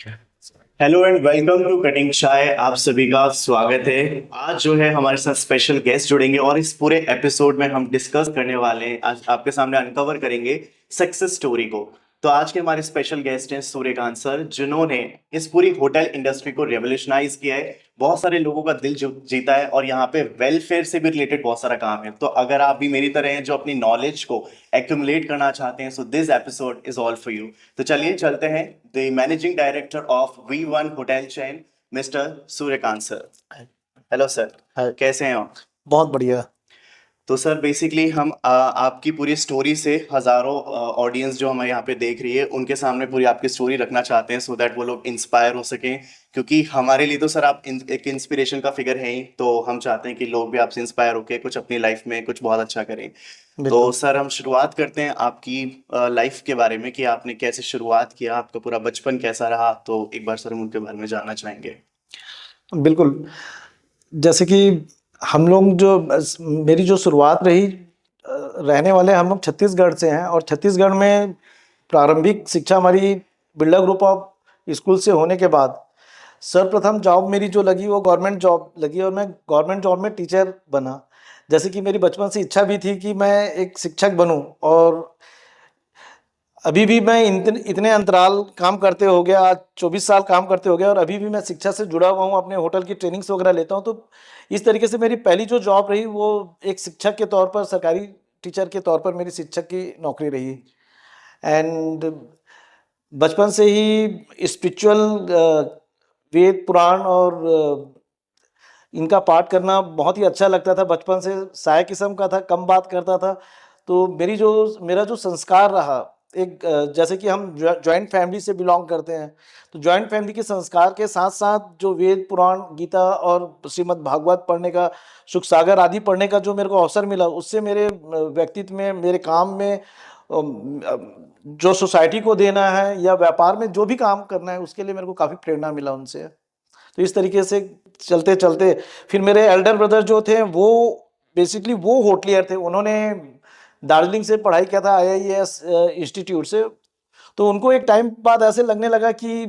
Hello and welcome to cutting chai. आप सभी का स्वागत है। आज जो है हमारे साथ स्पेशल गेस्ट जुड़ेंगे और इस पूरे एपिसोड में हम डिस्कस करने वाले हैं, आज आपके सामने अनकवर करेंगे सक्सेस स्टोरी को। तो आज के हमारे स्पेशल गेस्ट हैं सूर्यकांत सर, जिन्होंने इस पूरी होटल इंडस्ट्री को रेवोल्यूशनाइज किया है, बहुत सारे लोगों का दिल जीता है और यहाँ पे वेलफेयर से भी रिलेटेड बहुत सारा काम है। तो अगर आप भी मेरी तरह हैं जो अपनी नॉलेज को एक्यूमुलेट करना चाहते हैं, so this episode is all for you. तो चलिए चलते हैं the managing director of V1 hotel chain, mister Suryakant sir. Hello sir, है। कैसे हैं आप? बहुत बढ़िया। तो सर बेसिकली हम आपकी पूरी स्टोरी से हजारों ऑडियंस जो हमें यहाँ पे देख रही है उनके सामने पूरी आपकी स्टोरी रखना चाहते हैं, सो दैट वो लोग इंस्पायर हो सकें। क्योंकि हमारे लिए तो सर आप एक इंस्पिरेशन का फिगर हैं ही, तो हम चाहते हैं कि लोग भी आपसे इंस्पायर होकर कुछ अपनी लाइफ में कुछ बहुत अच्छा करें। तो बिल्कुल। सर हम शुरुआत करते हैं आपकी लाइफ के बारे में कि आपने कैसे शुरुआत किया, आपका पूरा बचपन कैसा रहा। तो एक बार सर हम उनके बारे में जानना चाहेंगे। बिल्कुल। जैसे कि हम लोग जो मेरी जो शुरुआत रही, रहने वाले हम लोग छत्तीसगढ़ से हैं और छत्तीसगढ़ में प्रारंभिक शिक्षा हमारी बिरला ग्रुप ऑफ स्कूल से होने के बाद सर्वप्रथम जॉब मेरी जो लगी वो गवर्नमेंट जॉब लगी और मैं गवर्नमेंट जॉब में टीचर बना। जैसे कि मेरी बचपन से इच्छा भी थी कि मैं एक शिक्षक बनूं और अभी भी मैं इतने अंतराल काम करते हो गया, आज 24 साल काम करते हो गया और अभी भी मैं शिक्षा से जुड़ा हुआ हूँ, अपने होटल की ट्रेनिंग्स वगैरह लेता हूँ। तो इस तरीके से मेरी पहली जो जॉब रही वो एक शिक्षक के तौर पर, सरकारी टीचर के तौर पर मेरी शिक्षक की नौकरी रही। एंड बचपन से ही स्पिरिचुअल वेद पुराण और इनका पाठ करना बहुत ही अच्छा लगता था। बचपन से साय किस्म का था, कम बात करता था। तो मेरा जो संस्कार रहा, एक जैसे कि हम जॉइंट फैमिली से बिलोंग करते हैं, तो जॉइंट फैमिली के संस्कार के साथ साथ जो वेद पुराण गीता और श्रीमद् भागवत पढ़ने का, सुख सागर आदि पढ़ने का जो मेरे को अवसर मिला, उससे मेरे व्यक्तित्व में, मेरे काम में, जो सोसाइटी को देना है या व्यापार में जो भी काम करना है, उसके लिए मेरे को काफ़ी प्रेरणा मिला उनसे। तो इस तरीके से चलते चलते फिर मेरे एल्डर ब्रदर जो थे वो बेसिकली वो होटलियर थे। उन्होंने दार्जिलिंग से पढ़ाई किया था, IIES इंस्टीट्यूट से। तो उनको एक टाइम बाद ऐसे लगने लगा कि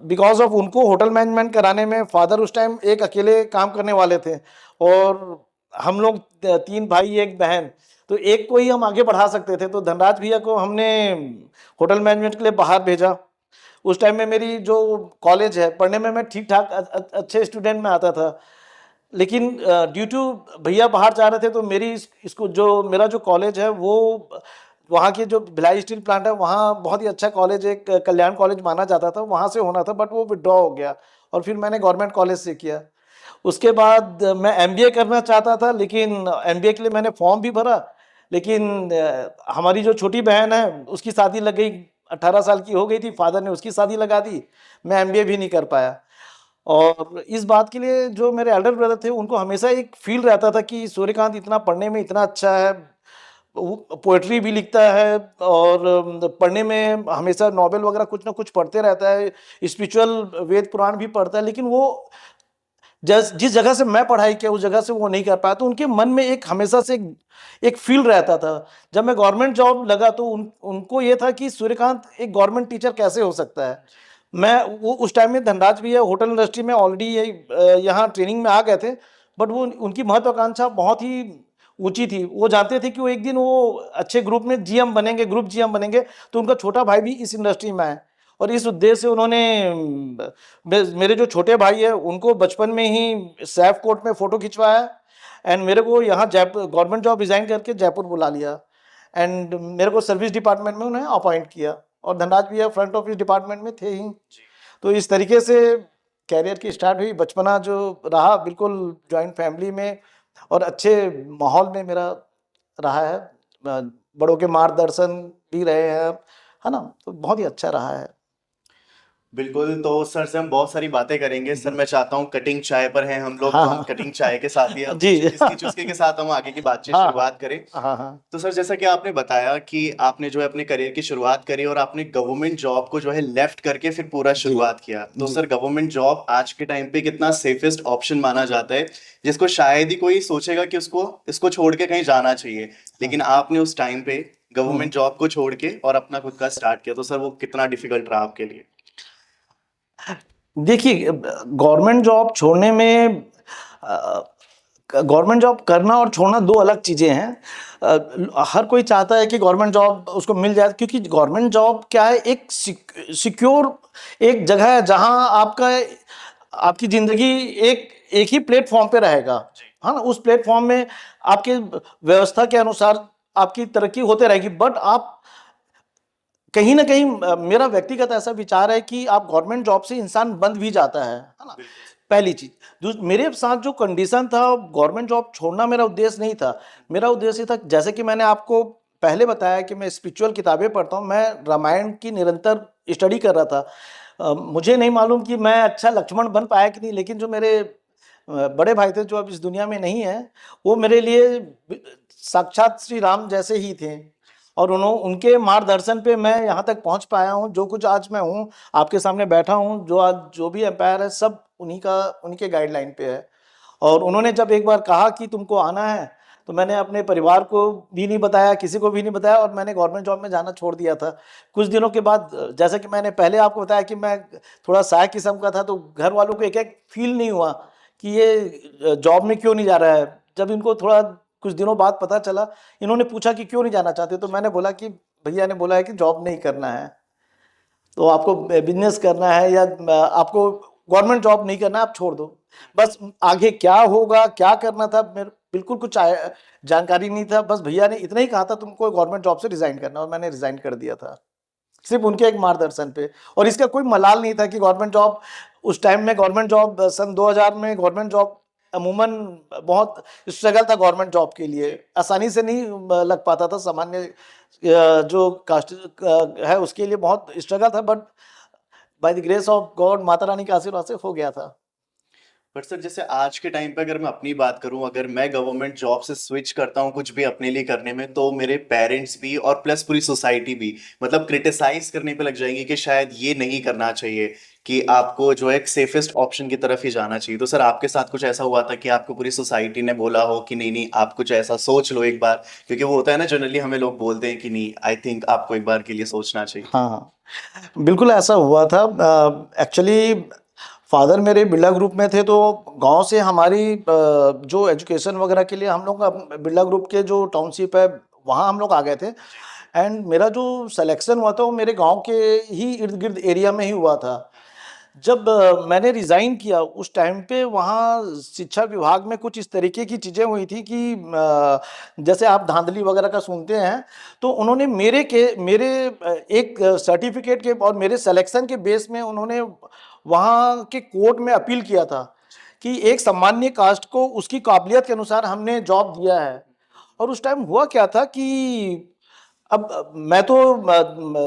बिकॉज ऑफ उनको होटल मैनेजमेंट कराने में, फादर उस टाइम एक अकेले काम करने वाले थे और हम लोग 3 भाई 1 बहन, तो एक को ही हम आगे बढ़ा सकते थे। तो धनराज भैया को हमने होटल मैनेजमेंट के लिए बाहर भेजा। उस टाइम में मेरी जो कॉलेज है, पढ़ने में मैं ठीक ठाक अच्छे स्टूडेंट में आता था, लेकिन ड्यू टू भैया बाहर जा रहे थे तो इसको जो मेरा जो कॉलेज है वो वहाँ के जो भिलाई स्टील प्लांट है वहाँ बहुत ही अच्छा कॉलेज, एक कल्याण कॉलेज माना जाता था, वहाँ से होना था, बट वो विड्रॉ हो गया और फिर मैंने गवर्नमेंट कॉलेज से किया। उसके बाद मैं MBA करना चाहता था, लेकिन MBA के लिए मैंने फॉर्म भी भरा, लेकिन हमारी जो छोटी बहन है उसकी शादी लग गई, 18 साल की हो गई थी, फादर ने उसकी शादी लगा दी, मैं MBA भी नहीं कर पाया। और इस बात के लिए जो मेरे एल्डर ब्रदर थे उनको हमेशा एक फील रहता था कि सूर्यकांत इतना पढ़ने में इतना अच्छा है, पोएट्री भी लिखता है और पढ़ने में हमेशा नॉवेल वगैरह कुछ ना कुछ पढ़ते रहता है, स्पिरिचुअल वेद पुराण भी पढ़ता है, लेकिन वो जिस जगह से मैं पढ़ाई किया उस जगह से वो नहीं कर पाया। तो उनके मन में एक हमेशा से एक फील रहता था। जब मैं गवर्नमेंट जॉब लगा तो उनको ये था कि सूर्यकांत एक गवर्नमेंट टीचर कैसे हो सकता है। मैं वो उस टाइम में धनराज भैया होटल इंडस्ट्री में ऑलरेडी यहाँ ट्रेनिंग में आ गए थे, बट वो उनकी महत्वाकांक्षा बहुत ही ऊंची थी। वो जानते थे कि वो एक दिन वो अच्छे ग्रुप में GM बनेंगे, ग्रुप GM बनेंगे, तो उनका छोटा भाई भी इस इंडस्ट्री में है और इस उद्देश्य से उन्होंने मेरे जो छोटे भाई है उनको बचपन में ही सैफ कोर्ट में फ़ोटो खिंचवाया एंड मेरे को यहाँ जयपुर गवर्नमेंट जॉब रिज़ाइन करके जयपुर बुला लिया एंड मेरे को सर्विस डिपार्टमेंट में उन्हें अपॉइंट किया और धनराज भैया फ्रंट ऑफिस डिपार्टमेंट में थे ही। तो इस तरीके से कैरियर की स्टार्ट हुई। बचपना जो रहा बिल्कुल जॉइंट फैमिली में और अच्छे माहौल में मेरा रहा है, बड़ों के मार्गदर्शन भी रहे हैं, है ना, तो बहुत ही अच्छा रहा है। बिल्कुल। तो सर से हम बहुत सारी बातें करेंगे। सर मैं चाहता हूँ, कटिंग चाय पर हैं हम लोग, हाँ तो हम हाँ कटिंग चाय के साथ ही अब जी इसकी चुस्की के साथ हम आगे की बातचीत हाँ शुरुआत करें। हाँ हाँ तो सर जैसा कि आपने बताया कि आपने जो है अपने करियर की शुरुआत करी और आपने गवर्नमेंट जॉब को जो है लेफ्ट करके फिर पूरा जी शुरुआत किया। तो जी सर गवर्नमेंट जॉब आज के टाइम पे कितना सेफेस्ट ऑप्शन माना जाता है, जिसको शायद ही कोई सोचेगा कि उसको इसको छोड़ के कहीं जाना चाहिए, हाँ लेकिन आपने उस टाइम पे हम्म। गवर्नमेंट जॉब को छोड़ के और अपना खुद का स्टार्ट किया। तो सर वो कितना डिफिकल्ट रहा आपके लिए? देखिए, गवर्नमेंट जॉब छोड़ने में गवर्नमेंट जॉब करना और छोड़ना दो अलग चीज़ें हैं। हर कोई चाहता है कि गवर्नमेंट जॉब उसको मिल जाए, क्योंकि गवर्नमेंट जॉब क्या है, एक सिक्योर एक जगह है जहां आपकी ज़िंदगी एक एक ही प्लेटफॉर्म पे रहेगा, है ना। उस प्लेटफॉर्म में आपके व्यवस्था के अनुसार आपकी तरक्की होते रहेगी। बट आप कहीं ना कहीं, मेरा व्यक्तिगत ऐसा विचार है कि आप गवर्नमेंट जॉब से इंसान बंद भी जाता है ना। पहली चीज। मेरे साथ जो कंडीशन था, गवर्नमेंट जॉब छोड़ना मेरा उद्देश्य नहीं था। मेरा उद्देश्य था, जैसे कि मैंने आपको पहले बताया कि मैं स्पिरिचुअल किताबें पढ़ता हूँ, मैं रामायण की निरंतर स्टडी कर रहा था। मुझे नहीं मालूम कि मैं अच्छा लक्ष्मण बन पाया कि नहीं, लेकिन जो मेरे बड़े भाई थे जो अब इस दुनिया में नहीं है, वो मेरे लिए साक्षात श्री राम जैसे ही थे। और उनके मार्गदर्शन पे मैं यहाँ तक पहुँच पाया हूँ, जो कुछ आज मैं हूँ, आपके सामने बैठा हूँ, जो आज जो भी एम्पायर है, सब उन्हीं के गाइडलाइन पे है। और उन्होंने जब एक बार कहा कि तुमको आना है, तो मैंने अपने परिवार को भी नहीं बताया, किसी को भी नहीं बताया, और मैंने गवर्नमेंट जॉब में जाना छोड़ दिया था। कुछ दिनों के बाद, जैसे कि मैंने पहले आपको बताया कि मैं थोड़ा साय किस्म का था, तो घर वालों को एक एक फील नहीं हुआ कि ये जॉब में क्यों नहीं जा रहा है। जब इनको थोड़ा कुछ दिनों बाद पता चला, इन्होंने पूछा कि क्यों नहीं जाना चाहते, तो मैंने बोला कि भैया ने बोला है कि जॉब नहीं करना है, तो आपको बिजनेस करना है या आपको गवर्नमेंट जॉब नहीं करना, आप छोड़ दो। बस आगे क्या होगा, क्या करना था, मेरे बिल्कुल कुछ जानकारी नहीं था। बस भैया ने इतना ही कहा था, तुमको गवर्नमेंट जॉब से रिजाइन करना, और मैंने रिजाइन कर दिया था, सिर्फ उनके एक मार्गदर्शन पे। और इसका कोई मलाल नहीं था कि गवर्नमेंट जॉब, उस टाइम में गवर्नमेंट जॉब सन 2000 में गवर्नमेंट जॉब अमूमन बहुत स्ट्रगल था गवर्नमेंट जॉब के लिए, आसानी से नहीं लग पाता था। सामान्य जो कास्ट है उसके लिए बहुत स्ट्रगल था, but by the grace of God, Mata Rani के आशीर्वाद से हो गया था। बट सर, जैसे आज के टाइम पे अगर मैं अपनी बात करूं, अगर मैं गवर्नमेंट जॉब से स्विच करता हूं कुछ भी अपने लिए करने में, तो मेरे पेरेंट्स भी और प्लस पूरी सोसाइटी भी मतलब क्रिटिसाइज करने पे लग जाएंगे कि शायद ये नहीं करना चाहिए, कि आपको जो है एक सेफेस्ट ऑप्शन की तरफ ही जाना चाहिए। तो सर, आपके साथ कुछ ऐसा हुआ था कि आपको पूरी सोसाइटी ने बोला हो कि नहीं नहीं, आप कुछ ऐसा सोच लो एक बार? क्योंकि वो होता है ना, जनरली हमें लोग बोलते हैं कि नहीं, आई थिंक आपको एक बार के लिए सोचना चाहिए। हाँ हाँ, बिल्कुल ऐसा हुआ था। एक्चुअली फादर मेरे बिरला ग्रुप में थे, तो गांव से हमारी जो एजुकेशन वगैरह के लिए हम लोग बिरला ग्रुप के जो टाउनशिप है, वहाँ हम लोग आ गए थे। एंड मेरा जो सिलेक्शन हुआ था वो मेरे गांव के ही इर्द गिर्द एरिया में ही हुआ था। जब मैंने रिज़ाइन किया, उस टाइम पे वहाँ शिक्षा विभाग में कुछ इस तरीके की चीज़ें हुई थी कि जैसे आप धांधली वगैरह का सुनते हैं, तो उन्होंने मेरे एक सर्टिफिकेट के और मेरे सिलेक्शन के बेस में उन्होंने वहाँ के कोर्ट में अपील किया था कि एक सामान्य कास्ट को उसकी काबिलियत के अनुसार हमने जॉब दिया है। और उस टाइम हुआ क्या था कि अब मैं तो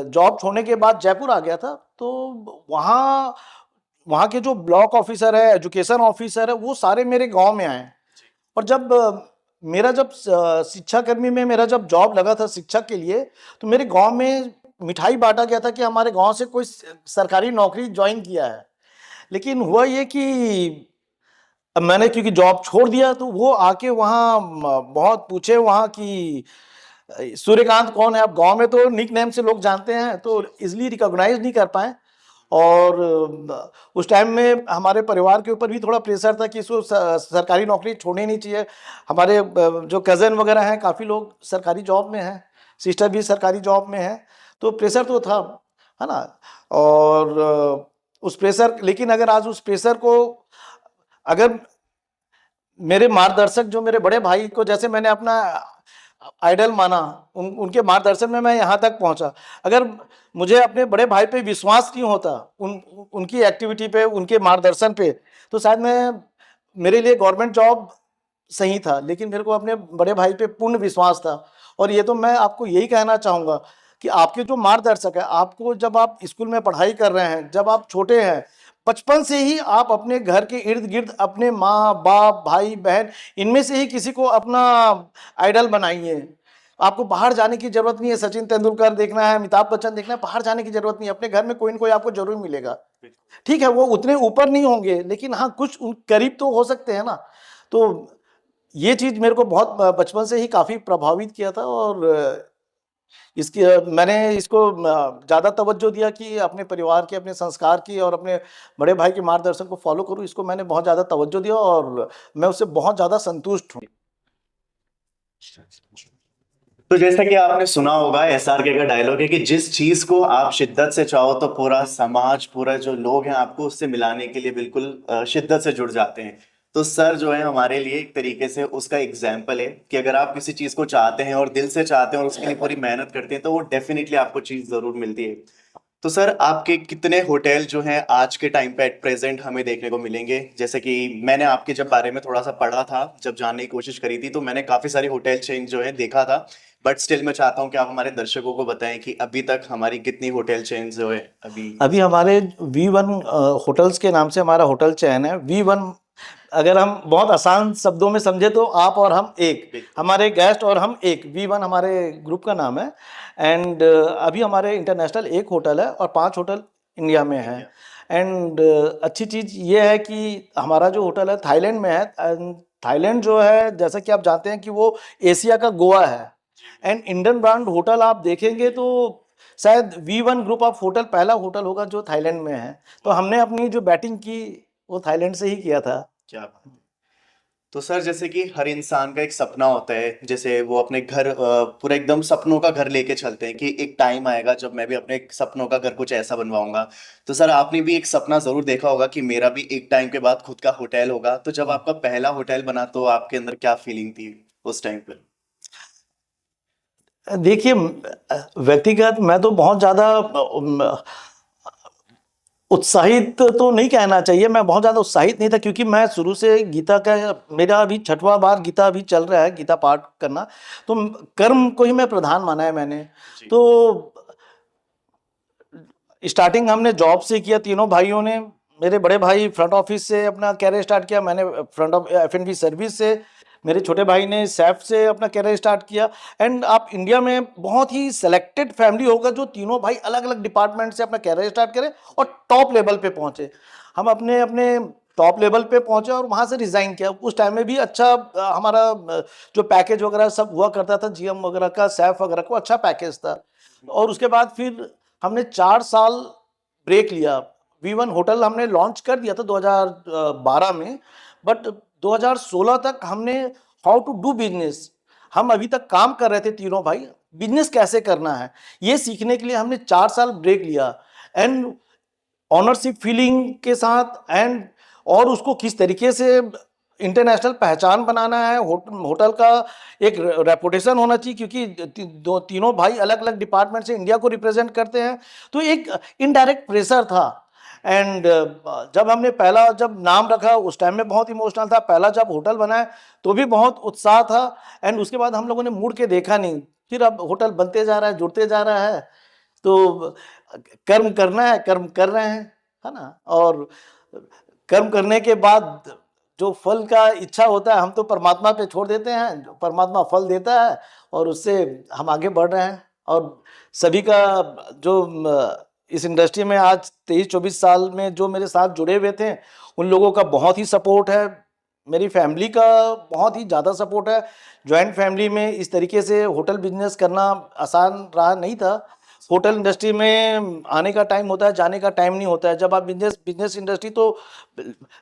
जॉब छोड़ने के बाद जयपुर आ गया था, तो वहाँ वहाँ के जो ब्लॉक ऑफिसर है, एजुकेशन ऑफिसर है, वो सारे मेरे गांव में आए। और जब मेरा जब शिक्षा कर्मी में मेरा जब जॉब लगा था शिक्षक के लिए, तो मेरे गांव में मिठाई बांटा गया था कि हमारे गांव से कोई सरकारी नौकरी ज्वाइन किया है। लेकिन हुआ ये कि अब मैंने क्योंकि जॉब छोड़ दिया, तो वो आके वहाँ बहुत पूछे वहाँ की सूर्यकांत कौन है। अब गांव में तो निक नेम से लोग जानते हैं, तो इजिली रिकॉग्नाइज नहीं कर पाए। और उस टाइम में हमारे परिवार के ऊपर भी थोड़ा प्रेशर था कि इसको सरकारी नौकरी छोड़नी नहीं चाहिए। हमारे जो कज़न वगैरह हैं, काफ़ी लोग सरकारी जॉब में हैं, सिस्टर भी सरकारी जॉब में है, तो प्रेशर तो था, है ना। और उस प्रेशर, लेकिन अगर आज उस प्रेशर को, अगर मेरे मार्गदर्शक जो मेरे बड़े भाई को जैसे मैंने अपना आइडल माना, उनके मार्गदर्शन में मैं यहाँ तक पहुँचा। अगर मुझे अपने बड़े भाई पे विश्वास नहीं होता, उनकी एक्टिविटी पे, उनके मार्गदर्शन पे, तो शायद मेरे लिए गवर्नमेंट जॉब सही था। लेकिन मेरे को अपने बड़े भाई पे पूर्ण विश्वास था। और ये तो मैं आपको यही कहना चाहूँगा कि आपके जो मार्गदर्शक है, आपको जब आप स्कूल में पढ़ाई कर रहे हैं, जब आप छोटे हैं, बचपन से ही आप अपने घर के इर्द गिर्द अपने माँ बाप भाई बहन, इनमें से ही किसी को अपना आइडल बनाइए। आपको बाहर जाने की जरूरत नहीं है, सचिन तेंदुलकर देखना है, अमिताभ बच्चन देखना है, बाहर जाने की जरूरत नहीं है। अपने घर में कोई ना कोई आपको जरूर मिलेगा। ठीक है, वो उतने ऊपर नहीं होंगे, लेकिन हाँ कुछ करीब तो हो सकते हैं ना। तो ये चीज मेरे को बहुत बचपन से ही काफी प्रभावित किया था। और इसकी मैंने इसको ज़्यादा तवज्जो दिया कि अपने परिवार की, अपने संस्कार की और अपने बड़े भाई के मार्गदर्शन को फॉलो करूँ, इसको मैंने बहुत ज़्यादा तवज्जो दिया और मैं उससे बहुत ज़्यादा संतुष्ट हूँ। तो जैसा कि आपने सुना होगा, एसआरके का डायलॉग है कि जिस चीज को आप शिद्दत से चाहो तो पूरा समाज, पूरा जो लोग हैं आपको उससे मिलाने के लिए बिल्कुल शिद्दत से जुड़ जाते हैं। तो सर जो है हमारे लिए एक तरीके से उसका एग्जाम्पल है कि अगर आप किसी चीज को चाहते हैं और दिल से चाहते हैं और उसके लिए पूरी मेहनत करते हैं तो वो डेफिनेटली आपको चीज जरूर मिलती है। तो सर आपके कितने होटल जो हैं आज के टाइम पे एट प्रेजेंट हमें देखने को मिलेंगे? जैसे कि मैंने आपके जब बारे में थोड़ा सा पढ़ा था, जब जानने की कोशिश करी थी, तो मैंने काफी सारी होटल चेन जो है देखा था। बट स्टिल मैं चाहता हूँ कि आप हमारे दर्शकों को बताएं कि अभी तक हमारी कितनी होटल चेन जो है अभी। अभी हमारे V1 होटल्स के नाम से हमारा होटल चैन है। V1 अगर हम बहुत आसान शब्दों में समझे तो आप और हम एक, हमारे गेस्ट और हम एक, V1 हमारे ग्रुप का नाम है। एंड अभी हमारे इंटरनेशनल एक होटल है और 5 होटल इंडिया में है। एंड अच्छी चीज़ ये है कि हमारा जो होटल है थाईलैंड में है। एंड थाईलैंड जो है, जैसा कि आप जानते हैं कि वो एशिया का गोवा है। एंड इंडियन ब्रांड होटल आप देखेंगे तो शायद V1 ग्रुप ऑफ होटल पहला होटल होगा जो थाईलैंड में है। तो हमने अपनी जो बैटिंग की वो थाईलैंड से ही किया था। क्या बात है। तो सर जैसे कि हर इंसान का एक सपना होता है, जैसे वो अपने घर पूरा एकदम सपनों का घर लेके चलते हैं कि एक टाइम आएगा जब मैं भी अपने एक सपनों का घर कुछ ऐसा बनवाऊंगा। तो सर आपने भी एक सपना जरूर देखा होगा कि मेरा भी एक टाइम के बाद खुद का होटल होगा। तो जब आपका पहला होटल बना तो आपके अंदर क्या फीलिंग थी उस टाइम पर? देखिए, व्यक्तिगत मैं तो बहुत ज़्यादा उत्साहित तो नहीं कहना चाहिए, मैं बहुत ज़्यादा उत्साहित नहीं था क्योंकि मैं शुरू से गीता का, मेरा अभी 6वां बार गीता अभी चल रहा है, गीता पाठ करना। तो कर्म को ही मैं प्रधान माना है मैंने। तो स्टार्टिंग हमने जॉब से किया, तीनों भाइयों ने। मेरे बड़े भाई फ्रंट ऑफिस से अपना कैरियर स्टार्ट किया, मैंने फ्रंट ऑफ F&B सर्विस से, मेरे छोटे भाई ने सेफ से अपना कैरियर स्टार्ट किया। एंड आप इंडिया में बहुत ही सेलेक्टेड फैमिली होगा जो तीनों भाई अलग अलग डिपार्टमेंट से अपना कैरियर स्टार्ट करें और टॉप लेवल पे पहुंचे। हम अपने अपने टॉप लेवल पे पहुंचे और वहां से रिजाइन किया। उस टाइम में भी अच्छा हमारा जो पैकेज वगैरह सब हुआ करता था, GM वगैरह का, सेफ वगैरह को अच्छा पैकेज था। और उसके बाद फिर हमने 4 साल ब्रेक लिया। V1 होटल हमने लॉन्च कर दिया था 2012 में, बट 2016 तक हमने हाउ टू डू बिजनेस, हम अभी तक काम कर रहे थे तीनों भाई, बिजनेस कैसे करना है ये सीखने के लिए हमने 4 साल ब्रेक लिया। एंड ऑनरशिप फीलिंग के साथ, एंड और उसको किस तरीके से इंटरनेशनल पहचान बनाना है, होटल का एक रेपुटेशन होना चाहिए क्योंकि तीनों भाई अलग अलग डिपार्टमेंट से इंडिया को रिप्रेजेंट करते हैं। तो एक इनडायरेक्ट प्रेशर था। एंड जब हमने पहला जब नाम रखा उस टाइम में बहुत इमोशनल था, पहला जब होटल बनाया तो भी बहुत उत्साह था। एंड उसके बाद हम लोगों ने मुड़ के देखा नहीं, फिर अब होटल बनते जा रहा है, जुड़ते जा रहा है। तो कर्म करना है, कर्म कर रहे हैं, है ना। और कर्म करने के बाद जो फल का इच्छा होता है हम तो परमात्मा पे छोड़ देते हैं, जो परमात्मा फल देता है और उससे हम आगे बढ़ रहे हैं। और सभी का जो इस इंडस्ट्री में आज 23-24 साल में जो मेरे साथ जुड़े हुए थे उन लोगों का बहुत ही सपोर्ट है, मेरी फैमिली का बहुत ही ज़्यादा सपोर्ट है। जॉइंट फैमिली में इस तरीके से होटल बिजनेस करना आसान रहा नहीं था। होटल इंडस्ट्री में आने का टाइम होता है, जाने का टाइम नहीं होता है। जब आप बिजनेस इंडस्ट्री, तो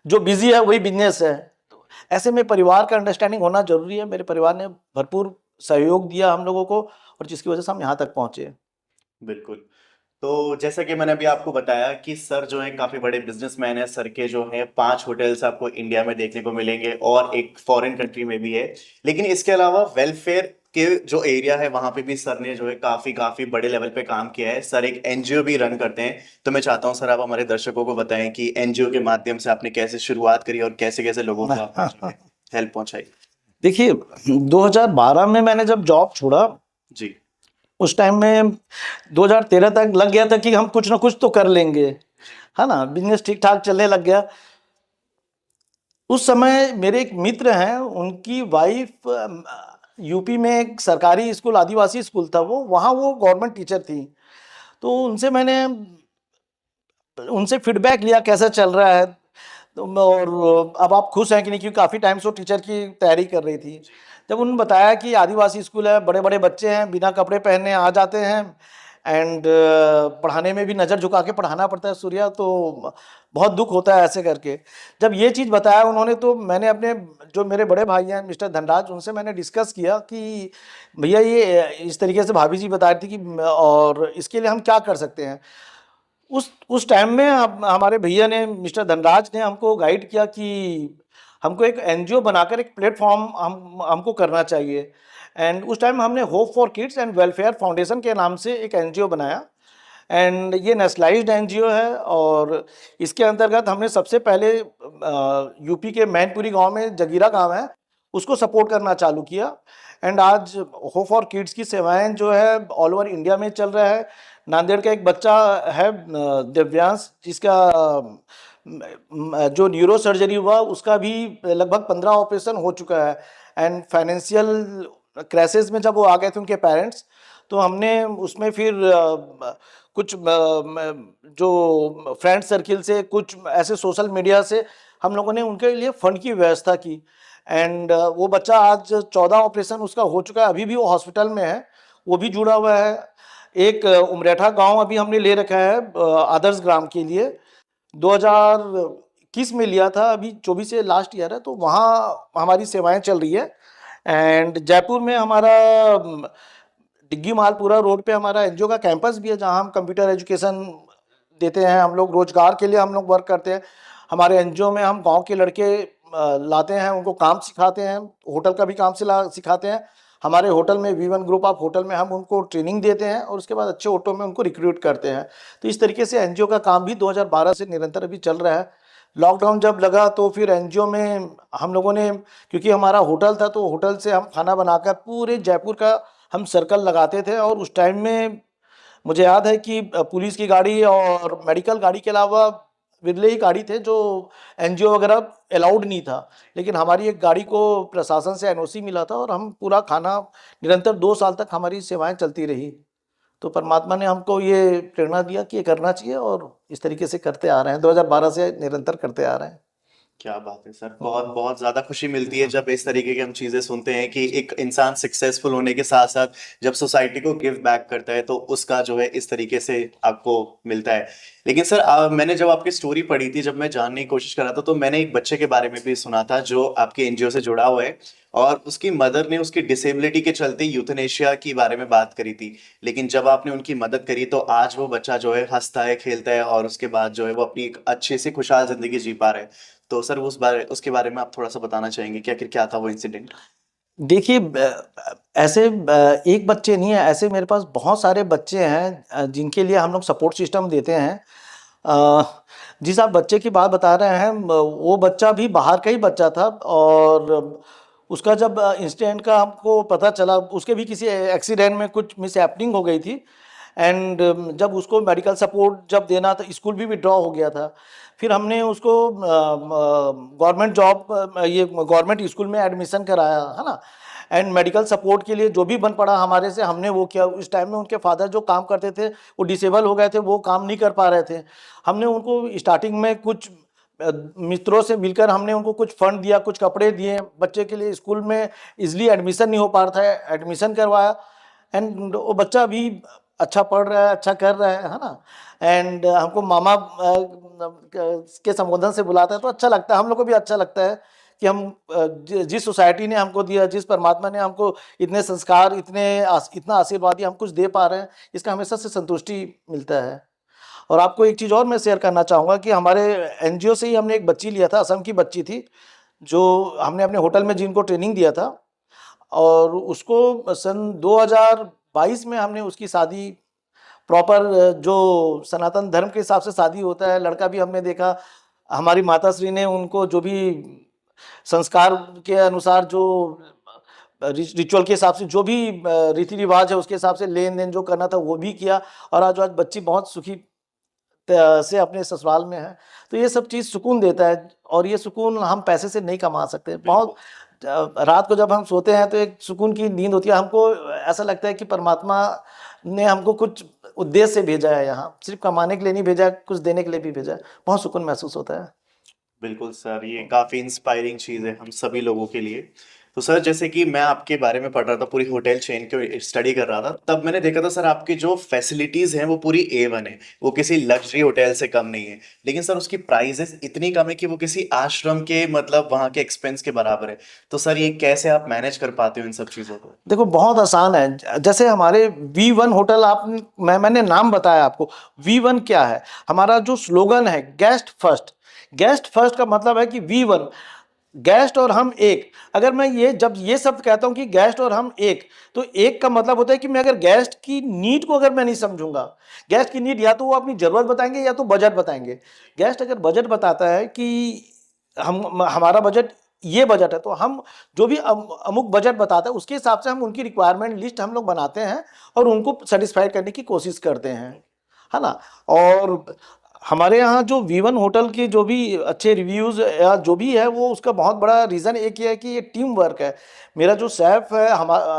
जो बिजी है वही बिजनेस है। तो ऐसे में परिवार का अंडरस्टैंडिंग होना जरूरी है। मेरे परिवार ने भरपूर सहयोग दिया हम लोगों को और जिसकी वजह से हम यहाँ तक पहुँचे। बिल्कुल। तो जैसा कि मैंने अभी आपको बताया कि सर जो है काफी बड़े बिजनेसमैन है, सर के जो है 5 होटल्स आपको इंडिया में देखने को मिलेंगे और एक फॉरेन कंट्री में भी है। लेकिन इसके अलावा वेलफेयर के जो एरिया है वहां पे भी सर ने जो है काफी काफी बड़े लेवल पे काम किया है। सर एक एनजीओ भी रन करते हैं। तो मैं चाहता हूँ सर आप हमारे दर्शकों को बताएं कि एनजीओ के माध्यम से आपने कैसे शुरुआत करी और कैसे कैसे लोगों को हेल्प पहुंचाई। देखिए, 2012 में मैंने जब जॉब छोड़ा, जी, उस टाइम में 2013 तक लग गया था कि हम कुछ ना कुछ तो कर लेंगे, है ना। बिजनेस ठीक ठाक चलने लग गया। उस समय मेरे एक मित्र हैं, उनकी वाइफ यूपी में एक सरकारी स्कूल, आदिवासी स्कूल था वो, वहाँ वो गवर्नमेंट टीचर थी। तो उनसे मैंने उनसे फीडबैक लिया कैसा चल रहा है। और अब आप खुश हैं कि नहीं, क्योंकि काफ़ी टाइम से वो टीचर की तैयारी कर रही थी। जब उन्होंने बताया कि आदिवासी स्कूल है, बड़े बड़े बच्चे हैं, बिना कपड़े पहने आ जाते हैं, एंड पढ़ाने में भी नज़र झुका के पढ़ाना पड़ता है सूर्या, तो बहुत दुख होता है ऐसे करके। जब ये चीज़ बताया उन्होंने, तो मैंने अपने जो मेरे बड़े भाई हैं मिस्टर धनराज, उनसे मैंने डिस्कस किया कि भैया ये इस तरीके से भाभी जी बता रही थी कि और इसके लिए हम क्या कर सकते हैं। उस टाइम में हमारे भैया ने, मिस्टर धनराज ने हमको गाइड किया कि हमको एक एनजीओ बनाकर एक प्लेटफॉर्म हमको करना चाहिए। एंड उस टाइम हमने hope for kids and welfare foundation के नाम से एक एनजीओ बनाया। एंड ये नेशनलाइज्ड एनजीओ है, और इसके अंतर्गत हमने सबसे पहले यूपी के मैनपुरी गांव में, जगीरा गांव है, उसको सपोर्ट करना चालू किया। एंड आज होप फॉर किड्स की सेवाएं जो है ऑल ओवर इंडिया में चल रहा है। नांदेड़ का एक बच्चा है दिव्यांश, जिसका जो न्यूरो सर्जरी हुआ उसका भी लगभग 15 ऑपरेशन हो चुका है। एंड फाइनेंशियल क्राइसिस में जब वो आ गए थे उनके पेरेंट्स, तो हमने उसमें फिर कुछ जो फ्रेंड सर्किल से, कुछ ऐसे सोशल मीडिया से हम लोगों ने उनके लिए फंड की व्यवस्था की। एंड वो बच्चा आज 14 ऑपरेशन उसका हो चुका है, अभी भी वो हॉस्पिटल में है, वो भी जुड़ा हुआ है। एक उमरेठा गांव अभी हमने ले रखा है आदर्श ग्राम के लिए, 2021 में लिया था, अभी 24 से लास्ट ईयर है, तो वहाँ हमारी सेवाएं चल रही है। एंड जयपुर में हमारा डिग्गी मालपुरा रोड पे हमारा एनजीओ का कैंपस भी है, जहाँ हम कंप्यूटर एजुकेशन देते हैं। हम लोग रोजगार के लिए हम लोग वर्क करते हैं। हमारे एनजीओ में हम गांव के लड़के लाते हैं, उनको काम सिखाते हैं, होटल का भी काम सिखाते हैं। हमारे होटल में V1 ग्रुप ऑफ होटल में हम उनको ट्रेनिंग देते हैं, और उसके बाद अच्छे होटल में उनको रिक्रूट करते हैं। तो इस तरीके से एनजीओ का काम भी 2012 से निरंतर अभी चल रहा है। लॉकडाउन जब लगा तो फिर एनजीओ में हम लोगों ने, क्योंकि हमारा होटल था, तो होटल से हम खाना बनाकर पूरे जयपुर का हम सर्कल लगाते थे। और उस टाइम में मुझे याद है कि पुलिस की गाड़ी और मेडिकल गाड़ी के अलावा विरले ही गाड़ी थे जो एनजीओ वगैरह अलाउड नहीं था। लेकिन हमारी एक गाड़ी को प्रशासन से एनओसी मिला था, और हम पूरा खाना निरंतर 2 साल तक हमारी सेवाएं चलती रही। तो परमात्मा ने हमको ये प्रेरणा दिया कि ये करना चाहिए, और इस तरीके से करते आ रहे हैं, 2012 से निरंतर करते आ रहे हैं। क्या बात है सर, बहुत बहुत ज्यादा खुशी मिलती है जब इस तरीके की हम चीजें सुनते हैं कि एक इंसान सक्सेसफुल होने के साथ साथ जब सोसाइटी को गिव बैक करता है तो उसका जो है इस तरीके से आपको मिलता है। लेकिन सर मैंने जब आपकी स्टोरी पढ़ी थी, जब मैं जानने की कोशिश कर रहा था, तो मैंने एक बच्चे के बारे में भी सुना था जो आपके एनजीओ से जुड़ा हुआ है, और उसकी मदर ने उसकी डिसेबिलिटी के चलते यूथनेशिया के बारे में बात करी थी। लेकिन जब आपने उनकी मदद करी तो आज वो बच्चा जो है हंसता है, खेलता है, और उसके बाद जो है वो अपनी एक अच्छी सी खुशहाल जिंदगी जी पा रहा है। तो सर उसके बारे में आप थोड़ा सा बताना चाहेंगे कि आखिर क्या था वो इंसिडेंट? देखिए, ऐसे एक बच्चे नहीं है, ऐसे मेरे पास बहुत सारे बच्चे हैं जिनके लिए हम लोग सपोर्ट सिस्टम देते हैं। जिस आप बच्चे की बात बता रहे हैं, वो बच्चा भी बाहर का ही बच्चा था, और उसका जब इंसिडेंट का हमको पता चला, उसके भी किसी एक्सीडेंट में कुछ मिस हैपनिंग हो गई थी। एंड जब उसको मेडिकल सपोर्ट जब देना था, स्कूल भी विड्रॉ हो गया था। फिर हमने उसको गवर्नमेंट जॉब, ये गवर्नमेंट स्कूल में एडमिशन कराया है ना। एंड मेडिकल सपोर्ट के लिए जो भी बन पड़ा हमारे से, हमने वो किया। उस टाइम में उनके फादर जो काम करते थे वो डिसेबल हो गए थे, वो काम नहीं कर पा रहे थे। हमने उनको स्टार्टिंग में कुछ मित्रों से मिलकर हमने उनको कुछ फंड दिया, कुछ कपड़े दिए बच्चे के लिए। स्कूल में इजली एडमिशन नहीं हो पा रहा था, एडमिशन करवाया। एंड वो बच्चा अभी अच्छा पढ़ रहा है, अच्छा कर रहा है ना। एंड हमको मामा के संबोधन से बुलाता है, तो अच्छा लगता है, हम लोग को भी अच्छा लगता है कि हम जिस सोसाइटी ने हमको दिया, जिस परमात्मा ने हमको इतने संस्कार, इतना आशीर्वाद दिया, हम कुछ दे पा रहे हैं, इसका हमेशा से संतुष्टि मिलता है। और आपको एक चीज़ और मैं शेयर करना चाहूँगा कि हमारे एनजीओ से ही हमने एक बच्ची लिया था, असम की बच्ची थी, जो हमने अपने होटल में जिनको ट्रेनिंग दिया था। और उसको सन 2022 में हमने उसकी शादी प्रॉपर, जो सनातन धर्म के हिसाब से शादी होता है, लड़का भी हमने देखा। हमारी माता श्री ने उनको जो भी संस्कार के अनुसार, जो रिचुअल के हिसाब से जो भी रीति रिवाज है, उसके हिसाब से लेन देन जो करना था वो भी किया। और आज बच्ची बहुत सुखी से अपने ससुराल में है। तो ये सब चीज़ सुकून देता है, और ये सुकून हम पैसे से नहीं कमा सकते। बहुत रात को जब हम सोते हैं तो एक सुकून की नींद होती है। हमको ऐसा लगता है कि परमात्मा ने हमको कुछ उद्देश्य से भेजा है यहाँ, सिर्फ कमाने के लिए नहीं भेजा, कुछ देने के लिए भी भेजा है। बहुत सुकून महसूस होता है। बिल्कुल सर, ये काफ़ी इंस्पायरिंग चीज़ है हम सभी लोगों के लिए। तो सर जैसे कि मैं आपके बारे में पढ़ रहा था, पूरी होटल चेन के स्टडी कर रहा था, तब मैंने देखा था सर आपकी जो फैसिलिटीज़ हैं वो पूरी A1 है, वो किसी लग्जरी होटल से कम नहीं है। लेकिन सर उसकी प्राइजेस इतनी कम है कि वो किसी आश्रम के मतलब वहाँ के एक्सपेंस के बराबर है। तो सर ये कैसे आप मैनेज कर पाते हो इन सब चीज़ों को? देखो बहुत आसान है। जैसे हमारे V1 होटल, आप मैंने नाम बताया आपको। V1 क्या है? हमारा जो स्लोगन है गेस्ट फर्स्ट। गेस्ट फर्स्ट का मतलब है कि V1, गेस्ट और हम एक। अगर मैं जब ये शब्द कहता हूं कि गेस्ट और हम एक, तो एक का मतलब होता है कि मैं अगर गेस्ट की नीड को अगर मैं नहीं समझूंगा, गेस्ट की नीड या तो वो अपनी जरूरत बताएंगे या तो बजट बताएंगे। गेस्ट अगर बजट बताता है कि हम हमारा बजट ये बजट है, तो हम जो भी अमुक बजट बताता है उसके हिसाब से हम उनकी रिक्वायरमेंट लिस्ट हम लोग बनाते हैं और उनको सेटिस्फाई करने की कोशिश करते हैं, है ना। और हमारे यहाँ जो V1 होटल के जो भी अच्छे रिव्यूज़ या जो भी है, वो उसका बहुत बड़ा रीज़न एक ही है कि ये टीम वर्क है। मेरा जो शेफ़ है,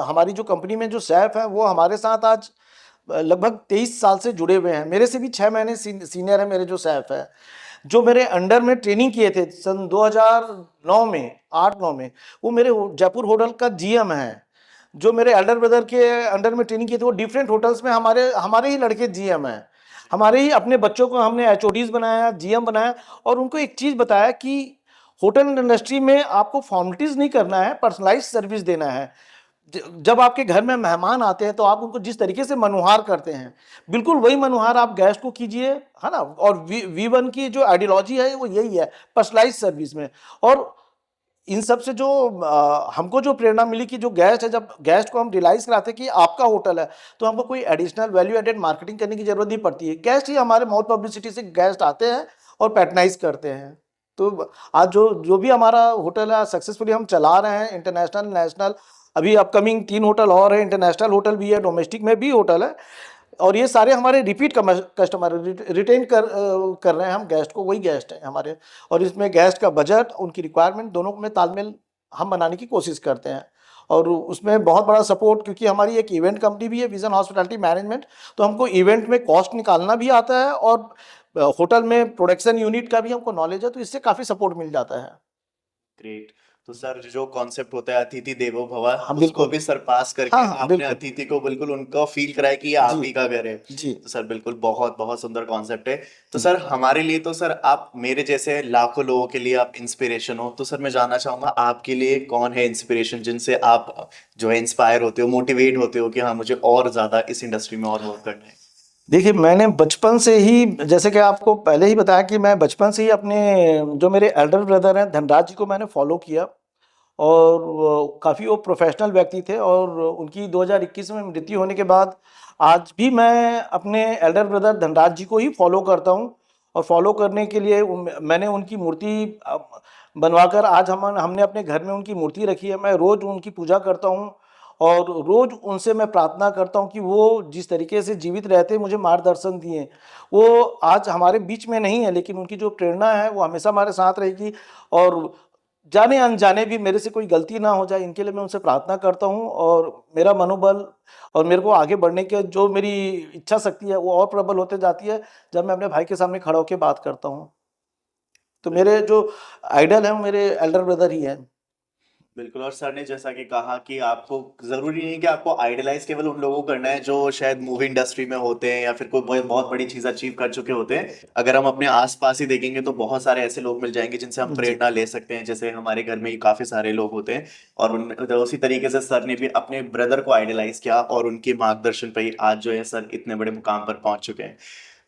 हमारी जो कंपनी में जो शेफ़ है, वो हमारे साथ आज लगभग 23 साल से जुड़े हुए हैं। मेरे से भी 6 महीने सीनियर है मेरे जो शेफ़ है। जो मेरे अंडर में ट्रेनिंग किए थे सन 2009 में, 8-9 में, वो मेरे जयपुर होटल का GM है। जो मेरे एल्डर ब्रदर के अंडर में ट्रेनिंग किए थे, वो डिफरेंट होटल्स में हमारे हमारे ही लड़के GM हैं। हमारे ही अपने बच्चों को हमने HODs बनाया, GM बनाया, और उनको एक चीज़ बताया कि होटल इंडस्ट्री में आपको फॉर्मेलिटीज़ नहीं करना है, पर्सनलाइज सर्विस देना है। जब आपके घर में मेहमान आते हैं तो आप उनको जिस तरीके से मनुहार करते हैं, बिल्कुल वही मनुहार आप गेस्ट को कीजिए, है ना। और V1 की जो आइडियोलॉजी है वो यही है, पर्सनलाइज सर्विस में। और इन सब से जो हमको जो प्रेरणा मिली कि जो गेस्ट है, जब गेस्ट को हम रियलाइज कराते हैं कि आपका होटल है, तो हमको कोई एडिशनल वैल्यू एडेड मार्केटिंग करने की जरूरत नहीं पड़ती है। गेस्ट ही हमारे माउथ पब्लिसिटी से गेस्ट आते हैं और पैटर्नाइज करते हैं। तो आज जो जो भी हमारा होटल है सक्सेसफुली हम चला रहे हैं, इंटरनेशनल, नेशनल, अभी अपकमिंग 3 होटल और है, इंटरनेशनल होटल भी है, डोमेस्टिक में भी होटल है। और ये सारे हमारे रिपीट कस्टमर, रिटेन कर रहे हैं हम गेस्ट को, वही गेस्ट हैं हमारे। और इसमें गेस्ट का बजट, उनकी रिक्वायरमेंट, दोनों में तालमेल हम बनाने की कोशिश करते हैं। और उसमें बहुत बड़ा सपोर्ट, क्योंकि हमारी एक इवेंट कंपनी भी है, विजन हॉस्पिटैलिटी मैनेजमेंट, तो हमको इवेंट में कॉस्ट निकालना भी आता है, और होटल में प्रोडक्शन यूनिट का भी हमको नॉलेज है, तो इससे काफ़ी सपोर्ट मिल जाता है। ग्रेट। तो सर जो कॉन्सेप्ट होता है अतिथि देवो भव, हाँ उसको बिल्कुल। भी सरपास करके हाँ हाँ आपने बिल्कुल। अतिथि को बिल्कुल उनको फील कराया कि ये जी आप ही का घर है। जी तो सर बिल्कुल बहुत बहुत सुंदर कॉन्सेप्ट है। तो जी। सर हमारे लिए तो सर आप मेरे जैसे लाखों लोगों के लिए आप इंस्पिरेशन हो। तो सर मैं जानना चाहूंगा आपके लिए कौन है इंस्पिरेशन, जिनसे आप जो है इंस्पायर होते हो, मोटिवेट होते हो कि हाँ मुझे और ज्यादा इस इंडस्ट्री में और वर्क करना है? देखिए, मैंने बचपन से ही, जैसे कि आपको पहले ही बताया कि मैं बचपन से ही अपने जो मेरे एल्डर ब्रदर हैं धनराज जी को मैंने फॉलो किया। और काफ़ी वो प्रोफेशनल व्यक्ति थे, और उनकी 2021 में मृत्यु होने के बाद आज भी मैं अपने एल्डर ब्रदर धनराज जी को ही फॉलो करता हूँ। और फॉलो करने के लिए मैंने उनकी मूर्ति बनवाकर आज हमने अपने घर में उनकी मूर्ति रखी है। मैं रोज़ उनकी पूजा करता हूँ, और रोज़ उनसे मैं प्रार्थना करता हूँ कि वो जिस तरीके से जीवित रहते मुझे मार्गदर्शन दिए। वो आज हमारे बीच में नहीं है, लेकिन उनकी जो प्रेरणा है वो हमेशा हमारे साथ रहेगी। और जाने अनजाने भी मेरे से कोई गलती ना हो जाए, इनके लिए मैं उनसे प्रार्थना करता हूँ। और मेरा मनोबल और मेरे को आगे बढ़ने के जो मेरी इच्छा शक्ति है वो और प्रबल होते जाती है जब मैं अपने भाई के सामने खड़ा होकर बात करता हूँ। तो मेरे जो आइडल हैं वो मेरे एल्डर ब्रदर ही हैं। बिल्कुल। और सर ने जैसा कि कहा कि आपको जरूरी नहीं कि आपको आइडलाइज केवल उन लोगों को करना है जो शायद मूवी इंडस्ट्री में होते हैं या फिर कोई बहुत बड़ी चीज अचीव कर चुके होते हैं। अगर हम अपने आसपास ही देखेंगे तो बहुत सारे ऐसे लोग मिल जाएंगे जिनसे हम जी प्रेरणा ले सकते हैं। जैसे हमारे घर में ही काफी सारे लोग होते हैं, और उसी तरीके से सर ने भी अपने ब्रदर को आइडलाइज किया और उनके मार्गदर्शन पर ही आज जो है सर इतने बड़े मुकाम पर पहुंच चुके हैं।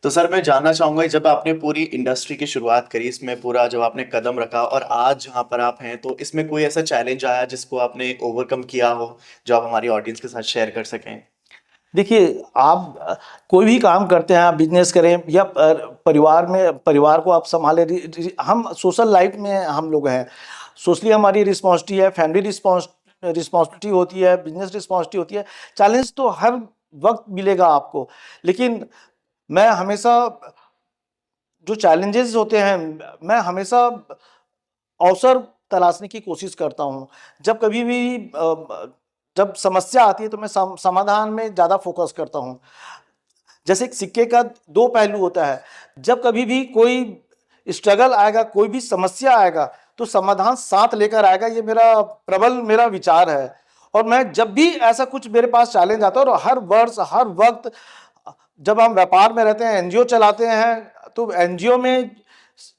तो सर मैं जानना चाहूंगा, जब आपने पूरी इंडस्ट्री की शुरुआत करी, इसमें पूरा जब आपने कदम रखा और आज जहां पर आप हैं, तो इसमें कोई ऐसा चैलेंज आया जिसको आपने ओवरकम किया हो, जो आप हमारी ऑडियंस के साथ शेयर कर सकें? देखिए, आप कोई भी काम करते हैं, आप बिजनेस करें या परिवार में परिवार को आप संभालें, हम सोशल लाइफ में हम लोग हैं। सोशली हमारी रिस्पॉन्सिबिलिटी है, फैमिली रिस्पॉन्सिबिलिटी होती है, बिजनेस रिस्पॉन्सिबिलिटी होती है। चैलेंज तो हर वक्त मिलेगा आपको, लेकिन मैं हमेशा जो चैलेंजेस होते हैं, मैं हमेशा अवसर तलाशने की कोशिश करता हूँ। जब कभी भी जब समस्या आती है तो मैं समाधान में ज़्यादा फोकस करता हूँ। जैसे एक सिक्के का दो पहलू होता है। जब कभी भी कोई स्ट्रगल आएगा, कोई भी समस्या आएगा तो समाधान साथ लेकर आएगा। ये मेरा प्रबल मेरा विचार है। और मैं जब भी ऐसा कुछ मेरे पास चैलेंज आता है, और हर वर्ष हर वक्त, जब हम व्यापार में रहते हैं, एनजीओ चलाते हैं, तो एनजीओ में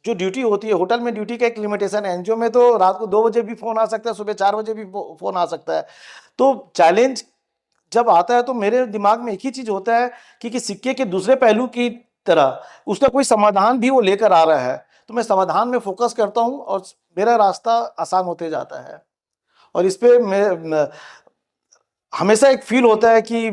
जो ड्यूटी होती है, होटल में ड्यूटी का एक लिमिटेशन है। एनजीओ में तो रात को 2 बजे भी फोन आ सकता है, सुबह 4 बजे भी फोन आ सकता है। तो चैलेंज जब आता है तो मेरे दिमाग में एक ही चीज होता है कि सिक्के के दूसरे पहलू की तरह उसका कोई समाधान भी वो लेकर आ रहा है, तो मैं समाधान में फोकस करता हूँ और मेरा रास्ता आसान होते जाता है। और इस पे मैं हमेशा एक फील होता है कि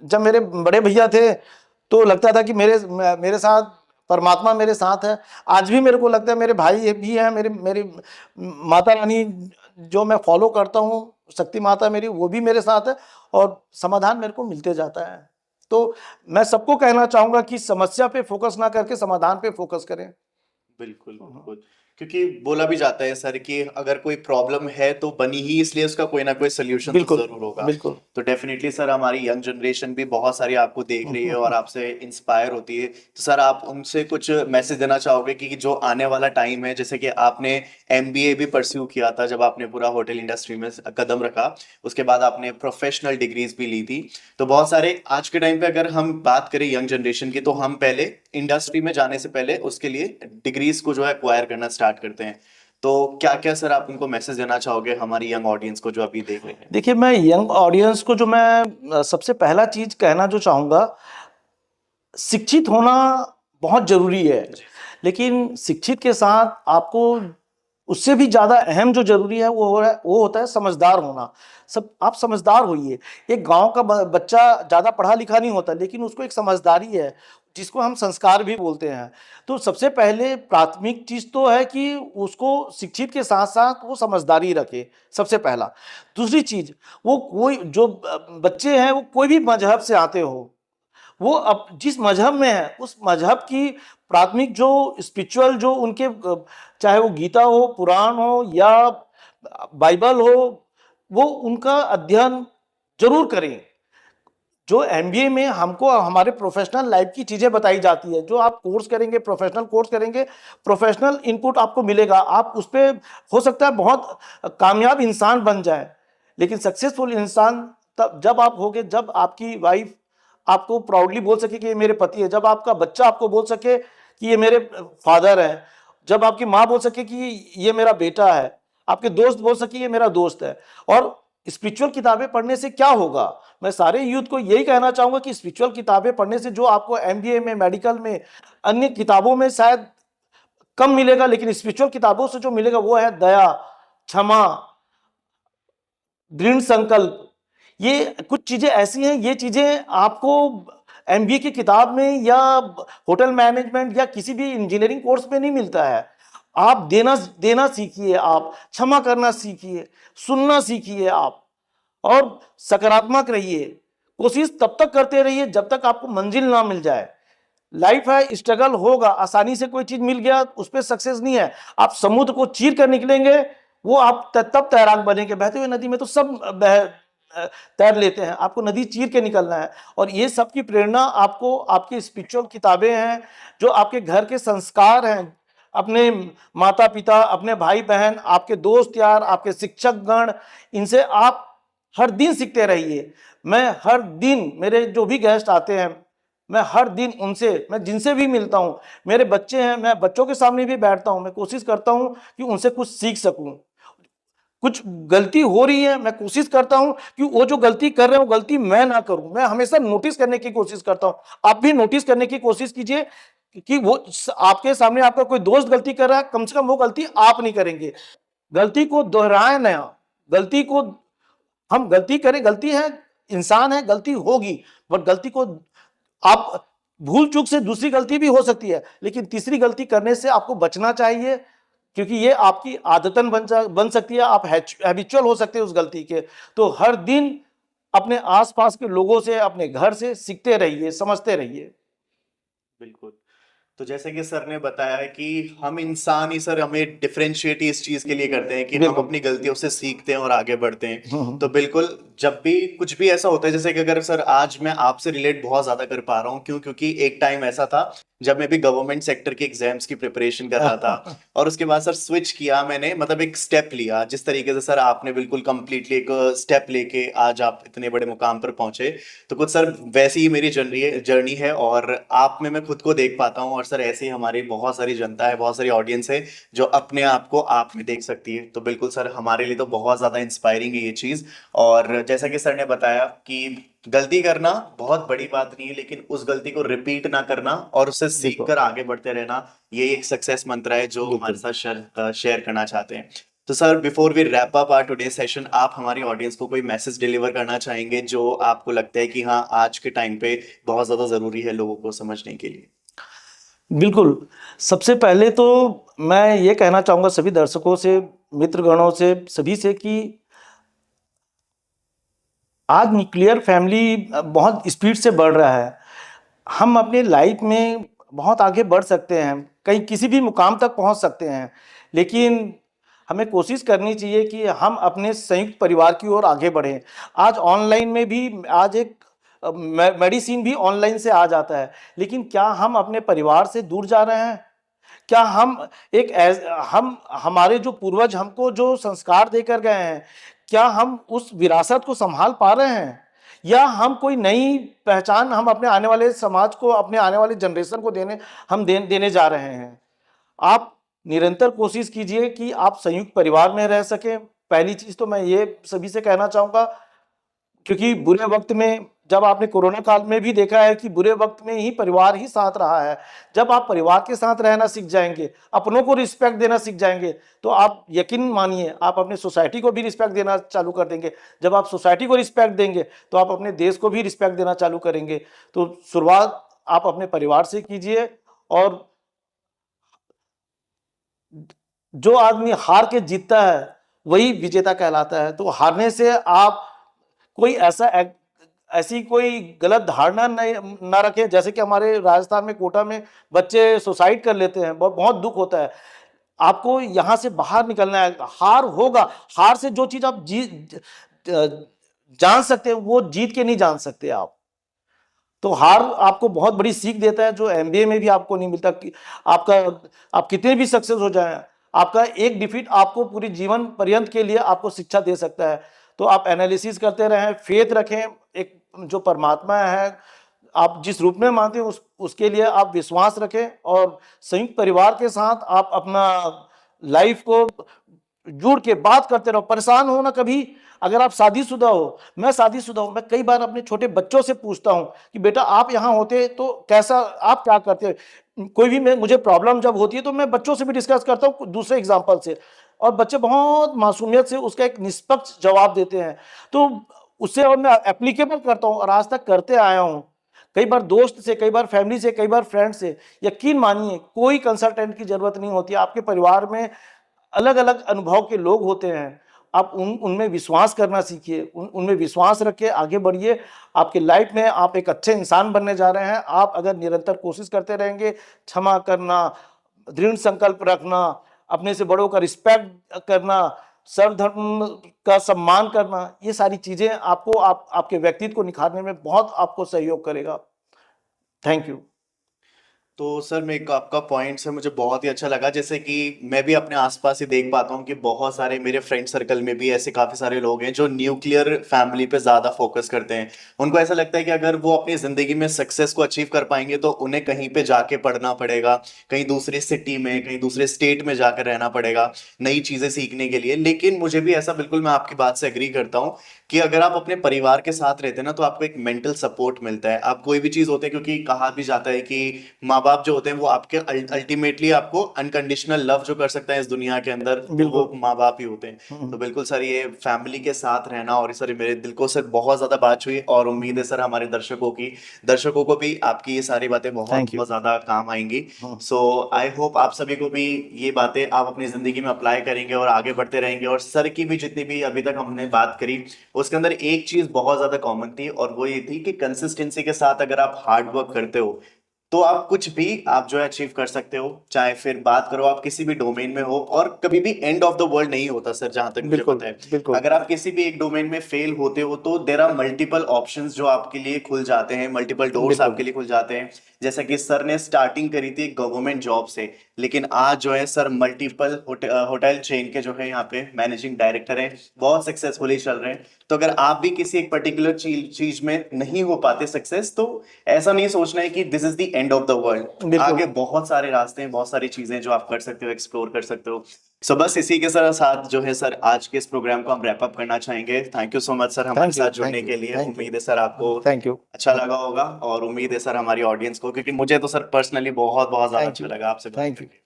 जब मेरे बड़े भैया थे तो लगता था कि मेरे साथ परमात्मा मेरे साथ है। आज भी मेरे को लगता है मेरे भाई भी हैं, मेरी माता रानी जो मैं फॉलो करता हूँ, शक्ति माता मेरी, वो भी मेरे साथ है और समाधान मेरे को मिलते जाता है। तो मैं सबको कहना चाहूंगा कि समस्या पे फोकस ना करके समाधान पे फोकस करें। बिल्कुल बिल्कुल, क्योंकि बोला भी जाता है सर कि अगर कोई प्रॉब्लम है तो बनी ही इसलिए उसका कोई ना कोई सोल्यूशन तो बिल्कुल जरूर होगा। बिल्कुल। तो डेफिनेटली सर हमारी यंग जनरेशन भी बहुत सारी आपको देख रही है और आपसे इंस्पायर होती है, तो सर आप उनसे कुछ मैसेज देना चाहोगे कि जो आने वाला टाइम है, जैसे कि आपने एमबीए भी परस्यू किया था जब आपने पूरा होटल इंडस्ट्री में कदम रखा, उसके बाद आपने प्रोफेशनल डिग्रीज भी ली थी, तो बहुत सारे आज के टाइम पे अगर हम बात करें यंग जनरेशन की, तो हम पहले इंडस्ट्री में जाने से पहले उसके लिए डिग्रीज को जो है एक्वायर करना स्टार्ट करते हैं। तो क्या क्या सर आप उनको मैसेज देना चाहोगे हमारी यंग ऑडियंस को जो अभी देख रहे हैं? देखिए, मैं यंग ऑडियंस को जो मैं सबसे पहला चीज कहना जो चाहूंगा, शिक्षित होना बहुत जरूरी है, लेकिन शिक्षित के साथ आपको उससे भी ज्यादा अहम जो जरूरी है वो होता है समझदार होना। आप समझदार होइए। एक गांव का बच्चा ज्यादा पढ़ा लिखा नहीं होता, लेकिन उसको एक समझदारी है जिसको हम संस्कार भी बोलते हैं। तो सबसे पहले प्राथमिक चीज तो है कि उसको शिक्षित के साथ साथ वो समझदारी रखे, सबसे पहला। दूसरी चीज, वो कोई जो बच्चे हैं वो कोई भी मजहब से आते हो, वो अब जिस मजहब में है उस मजहब की प्राथमिक जो स्पिरिचुअल जो उनके चाहे वो गीता हो, पुराण हो या बाइबल हो, वो उनका अध्ययन जरूर करें। जो एमबीए में हमको हमारे प्रोफेशनल लाइफ की चीजें बताई जाती है, जो आप कोर्स करेंगे, प्रोफेशनल कोर्स करेंगे, प्रोफेशनल इनपुट आपको मिलेगा, आप उस पर हो सकता है बहुत कामयाब इंसान बन जाए, लेकिन सक्सेसफुल इंसान तब जब आप होगे जब आपकी वाइफ आपको प्राउडली बोल सके कि ये मेरे पति है, जब आपका बच्चा आपको बोल सके कि ये मेरे फादर है, जब आपकी माँ बोल सके कि ये मेरा बेटा है, आपके दोस्त बोल सके ये मेरा दोस्त है। और स्पिरिचुअल किताबें पढ़ने से क्या होगा, मैं सारे यूथ को यही कहना चाहूंगा कि स्पिरिचुअल किताबें पढ़ने से जो आपको एमबीए में, मेडिकल में, अन्य किताबों में शायद कम मिलेगा, लेकिन स्पिरिचुअल किताबों से जो मिलेगा वो है दया, क्षमा, दृढ़ संकल्प। ये कुछ चीजें ऐसी हैं, ये चीजें आपको एमबीए की किताब में या होटल मैनेजमेंट या किसी भी इंजीनियरिंग कोर्स में नहीं मिलता है। आप देना सीखिए, आप क्षमा करना सीखिए, सुनना सीखिए आप, और सकारात्मक रहिए। कोशिश तब तक करते रहिए जब तक आपको मंजिल ना मिल जाए। लाइफ है, स्ट्रगल होगा, आसानी से कोई चीज मिल गया उस पर सक्सेस नहीं है। आप समुद्र को चीर कर निकलेंगे, वो आप तब तैराक बनेंगे। बहते हुए नदी में तो सब तैर लेते हैं, आपको नदी चीर के निकलना है। और ये सब की प्रेरणा आपको आपकी स्पिरिचुअल किताबें हैं, जो आपके घर के संस्कार हैं, अपने माता पिता, अपने भाई बहन, आपके दोस्त यार, आपके शिक्षक गण, इनसे आप हर दिन सीखते रहिए। मैं हर दिन, मेरे जो भी गेस्ट आते हैं, मैं हर दिन उनसे, मैं जिनसे भी मिलता हूँ, मेरे बच्चे हैं, मैं बच्चों के सामने भी बैठता हूँ, मैं कोशिश करता हूँ कि उनसे कुछ सीख सकूं। कुछ गलती हो रही है, मैं कोशिश करता हूं कि वो जो गलती कर रहे हैं वो गलती मैं ना करूं। मैं हमेशा नोटिस करने की कोशिश करता हूं। आप भी नोटिस करने की कोशिश कीजिए कि वो आपके सामने आपका कोई दोस्त गलती कर रहा है, कम से कम वो गलती आप नहीं करेंगे। गलती को दोहराए ना, गलती को हम गलती करें, गलती है, इंसान है, गलती होगी, बट गलती को आप भूल चूक से दूसरी गलती भी हो सकती है, लेकिन तीसरी गलती करने से आपको बचना चाहिए, क्योंकि ये आपकी आदतन बन सकती है, आप हैबिचुअल हो सकते हैं उस गलती के। तो हर दिन अपने आसपास के लोगों से, अपने घर से सीखते रहिए, समझते रहिए। बिल्कुल। तो जैसे कि सर ने बताया है कि हम इंसान ही सर हमें डिफरेंशिएट इस चीज के लिए करते हैं कि हम अपनी गलतियों से सीखते हैं और आगे बढ़ते हैं। तो बिल्कुल, जब भी कुछ भी ऐसा होता है, जैसे कि अगर सर आज मैं आपसे रिलेट बहुत ज्यादा कर पा रहा हूँ, क्योंकि एक टाइम ऐसा था जब मैं भी गवर्नमेंट सेक्टर के एग्जाम्स की प्रिपरेशन कर रहा था, और उसके बाद सर स्विच किया मैंने, मतलब एक स्टेप लिया जिस तरीके से सर आपने बिल्कुल कंप्लीटली एक स्टेप लेके आज आप इतने बड़े मुकाम पर पहुंचे। तो कुछ सर वैसी ही मेरी जर्नी है, और आप में मैं खुद को देख पाता हूँ, और सर ऐसे ही हमारी बहुत सारी जनता है, बहुत सारी ऑडियंस है जो अपने आप को आप में देख सकती है। तो बिल्कुल सर हमारे लिए तो बहुत ज़्यादा इंस्पायरिंग है ये चीज़। और जैसा कि सर ने बताया कि गलती करना बहुत बड़ी बात नहीं है, लेकिन उस गलती को रिपीट ना करना और उससे सीख बिल्कुल कर आगे बढ़ते रहना, ये एक सक्सेस मंत्र है जो हमारे बिल्कुल। साथ शेयर करना चाहते हैं। तो sir before we wrap up our today session, आप हमारी ऑडियंस को कोई मैसेज डिलीवर करना चाहेंगे जो आपको लगता है कि हाँ आज के टाइम पे बहुत ज्यादा जरूरी है लोगों को समझने के लिए? बिल्कुल, सबसे पहले तो मैं ये कहना चाहूँगा सभी दर्शकों से, मित्रगणों से, सभी से कि आज न्यूक्लियर फैमिली बहुत स्पीड से बढ़ रहा है। हम अपने लाइफ में बहुत आगे बढ़ सकते हैं, कहीं किसी भी मुकाम तक पहुंच सकते हैं, लेकिन हमें कोशिश करनी चाहिए कि हम अपने संयुक्त परिवार की ओर आगे बढ़ें। आज ऑनलाइन में भी आज एक मेडिसिन भी ऑनलाइन से आ जाता है, लेकिन क्या हम अपने परिवार से दूर जा रहे हैं? क्या हम हम हमारे जो पूर्वज हमको जो संस्कार देकर गए हैं, क्या हम उस विरासत को संभाल पा रहे हैं, या हम कोई नई पहचान हम अपने आने वाले समाज को, अपने आने वाले जनरेशन को देने जा रहे हैं? आप निरंतर कोशिश कीजिए कि आप संयुक्त परिवार में रह सकें। पहली चीज तो मैं ये सभी से कहना चाहूंगा, क्योंकि बुरे वक्त में, जब आपने कोरोना काल में भी देखा है कि बुरे वक्त में ही परिवार ही साथ रहा है। जब आप परिवार के साथ रहना सीख जाएंगे, अपनों को रिस्पेक्ट देना सीख जाएंगे, तो आप यकीन मानिए आप अपने सोसाइटी को भी रिस्पेक्ट देना चालू कर देंगे। जब आप सोसाइटी को रिस्पेक्ट देंगे तो आप अपने देश को भी रिस्पेक्ट देना चालू करेंगे। तो शुरुआत आप अपने परिवार से कीजिए। और जो आदमी हार के जीतता है वही विजेता कहलाता है। तो हारने से आप कोई ऐसी कोई गलत धारणा नहीं ना रखें। जैसे कि हमारे राजस्थान में कोटा में बच्चे सुसाइड कर लेते हैं, बहुत दुख होता है। आपको यहाँ से बाहर निकलना है। हार होगा, हार से जो चीज आप जान सकते हैं वो जीत के नहीं जान सकते आप। तो हार आपको बहुत बड़ी सीख देता है, जो एमबीए में भी आपको नहीं मिलता। कि आपका आप कितने भी सक्सेस हो जाएं, आपका एक डिफीट आपको पूरी जीवन पर्यंत के लिए आपको शिक्षा दे सकता है। तो आप एनालिसिस करते रहें, फेथ रखें, एक जो परमात्मा है आप जिस रूप में मानते हैं उसके लिए आप विश्वास रखें, और संयुक्त परिवार के साथ आप अपना लाइफ को जुड़ के बात करते रहो। परेशान हो ना कभी। अगर आप शादीशुदा हो, मैं शादीशुदा हूं, मैं कई बार अपने छोटे बच्चों से पूछता हूं कि बेटा आप यहाँ होते तो कैसा, आप क्या करते? कोई भी मुझे प्रॉब्लम जब होती है तो मैं बच्चों से भी डिस्कस करता हूँ दूसरे एग्जाम्पल से, और बच्चे बहुत मासूमियत से उसका एक निष्पक्ष जवाब देते हैं। तो उससे और मैं एप्लीकेबल करता हूँ और आज तक करते आया हूँ। कई बार दोस्त से, कई बार फैमिली से, कई बार फ्रेंड से। यकीन मानिए कोई कंसल्टेंट की जरूरत नहीं होती। आपके परिवार में अलग अलग अनुभव के लोग होते हैं। आप उनमें विश्वास करना सीखिए, उनमें विश्वास रखिए, आगे बढ़िए। आपके लाइफ में आप एक अच्छे इंसान बनने जा रहे हैं। आप अगर निरंतर कोशिश करते रहेंगे, क्षमा करना, दृढ़ संकल्प रखना, अपने से बड़ों का रिस्पेक्ट करना, सर्वधर्म का सम्मान करना, ये सारी चीजें आपको आपके व्यक्तित्व को निखारने में बहुत आपको सहयोग करेगा। Thank you. तो सर मेरे को आपका पॉइंट से मुझे बहुत ही अच्छा लगा, जैसे कि मैं भी अपने आसपास ही देख पाता हूँ कि बहुत सारे मेरे फ्रेंड सर्कल में भी ऐसे काफी सारे लोग हैं जो न्यूक्लियर फैमिली पे ज्यादा फोकस करते हैं। उनको ऐसा लगता है कि अगर वो अपनी जिंदगी में सक्सेस को अचीव कर पाएंगे तो उन्हें कहीं पे जाके पढ़ना पड़ेगा, कहीं दूसरी सिटी में, कहीं दूसरे स्टेट में जाकर रहना पड़ेगा नई चीजें सीखने के लिए। लेकिन मुझे भी ऐसा, बिल्कुल मैं आपकी बात से एग्री करता हूँ कि अगर आप अपने परिवार के साथ रहते हैं ना तो आपको एक मेंटल सपोर्ट मिलता है। आप कोई भी चीज होते हैं, क्योंकि कहा भी जाता है कि माँ बाप जो होते हैं वो आपके अल्टीमेटली आपको अनकंडीशनल लव जो कर सकता है इस दुनिया के अंदर, तो वो बिल्कुल। माँ बाप ही होते हैं। तो बिल्कुल सर ये फैमिली के साथ रहना, और सर मेरे दिल को सर बहुत ज्यादा बात हुई, और उम्मीद है सर हमारे दर्शकों को भी आपकी ये सारी बातें बहुत थैंक यू। बहुत ज्यादा काम आएंगी। सो आई होप आप सभी को भी ये बातें आप अपनी जिंदगी में अप्लाई करेंगे और आगे बढ़ते रहेंगे। और सर की भी जितनी भी अभी तक हमने बात करी उसके अंदर एक चीज बहुत ज्यादा कॉमन थी, और वो ये थी कि कंसिस्टेंसी के साथ अगर आप हार्ड वर्क करते हो तो आप कुछ भी आप जो है अचीव कर सकते हो, चाहे फिर बात करो आप किसी भी डोमेन में हो, और कभी भी एंड ऑफ द वर्ल्ड नहीं होता सर, जहां तक मुझे बिल्कुल पता है। बिल्कुल अगर आप किसी भी एक डोमेन में फेल होते हो तो देर आर मल्टीपल ऑप्शंस जो आपके लिए खुल जाते हैं, मल्टीपल डोर्स बिल्कुल आपके लिए खुल जाते हैं। जैसा कि सर ने स्टार्टिंग करी थी गवर्नमेंट जॉब से, लेकिन आज जो है सर मल्टीपल होटल चेन के जो है यहाँ पे मैनेजिंग डायरेक्टर हैं, बहुत सक्सेसफुली चल रहे हैं। तो अगर आप भी किसी एक पर्टिकुलर चीज में नहीं हो पाते सक्सेस, तो ऐसा नहीं सोचना है कि this is the end of the world. बिल्कुल। आगे बहुत सारे रास्ते हैं, बहुत सारी चीजें जो आप कर सकते हो, एक्सप्लोर कर सकते हो। सो बस इसी के साथ जो है सर आज के इस प्रोग्राम को हम रैप अप करना चाहेंगे। Thank you so much sir हमारे थैंक यू साथ जुड़ने थैंक यू के लिए। थैंक यू उम्मीद है सर आपको थैंक यू अच्छा लगा होगा, और उम्मीद है सर हमारी ऑडियंस को, क्योंकि मुझे तो सर पर्सनली बहुत बहुत ज्यादा थैंक अच्छा यू लगा आपसे बात थैंक यू। करके।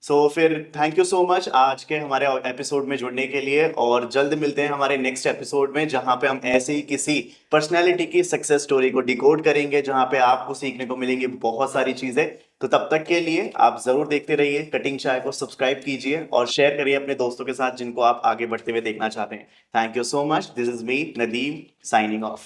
सो फिर थैंक यू सो मच आज के हमारे एपिसोड में जुड़ने के लिए, और जल्द मिलते हैं हमारे नेक्स्ट एपिसोड में, जहां पे हम ऐसे ही किसी पर्सनैलिटी की सक्सेस स्टोरी को डिकोड करेंगे, जहां पे आपको सीखने को मिलेंगी बहुत सारी चीजें। तो तब तक के लिए आप जरूर देखते रहिए कटिंग चाय को, सब्सक्राइब कीजिए और शेयर करिए अपने दोस्तों के साथ जिनको आप आगे बढ़ते हुए देखना चाहते हैं। Thank you so much. This is me Nadeem signing off.